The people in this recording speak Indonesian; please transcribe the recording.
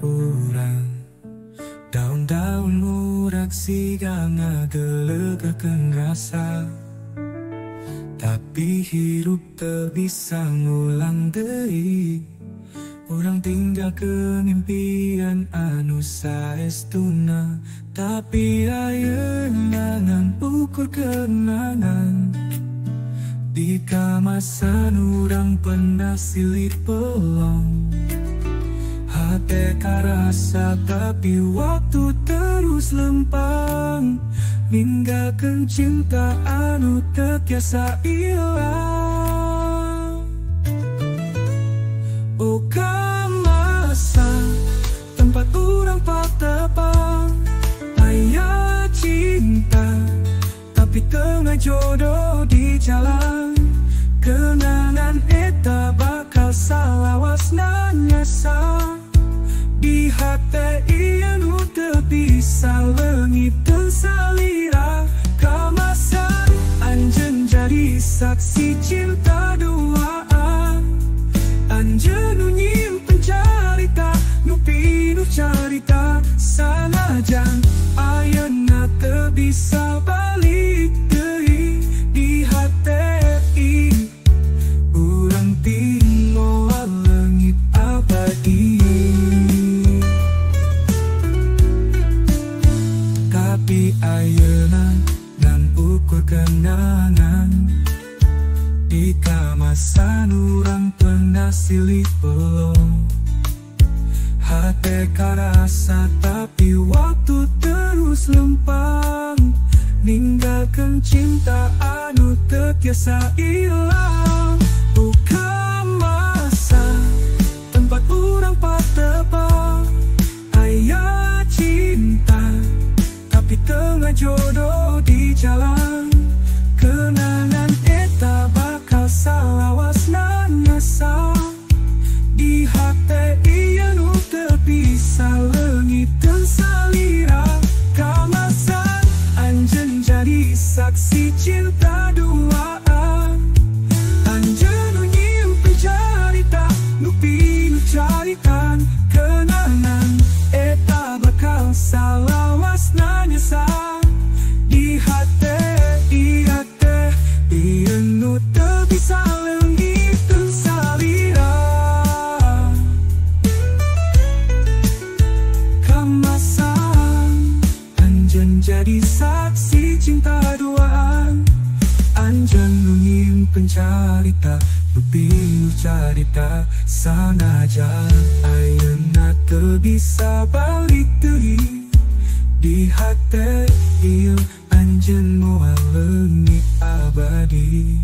urang daun-daun murak siga ngagelegahkeun rasa. Tapi hirup teu bisa ngulang deui, urang tinggalkeun impian anu saestuna. Tapi ayeuna ngan ukur kenangan, di kamasan urang pernah silih pelong. Hate karasa tapi waktu terus lempang, ninggalkeun cinta anu teu tiasa ilang. Oh kamasa tempat urang patepang, aya cinta tapi tengah jodoh di jalan. Kenangan eta bakal salawasna nyasa, di hate ieu nu teu bisa leungit teu salira. Kamasan anjeun jadi saksi cinta duaan, anjeun nu nyimpen carita nu pinuh carita. Sanajan ayeuna teu bisa balik deui, di hate ieu urang tinggal leungit abadi. Tapi ayeuna ngan ukur kenangan, di kamasan urang pernah silih pelong. Hate karasa tapi waktu terus lempang, ninggalkeun cinta anu teu tiasa ilang. Buka masa tempat urang patepang, aya cinta tapi tengah jodoh di jalan. Kenangan eta bakal salawasna nyasa, di hate ieu nu teu bisa leungit teu salira. Kamasan anjeun jadi saksi cinta duaan, anjeun nu nyimpen carita nu pinuh caritan. Kenangan eta bakal salawasna nyasa, di hate ieu teh ieu nu teu bisa leungit teu salira. Kamasan anjeun jadi saksi cinta duaan, anjeun nu nyimpen carita nu pinuh carita. Sanajan ayeuna teu bisa balik deui, di hate ieu anjeun moal leungit abadi.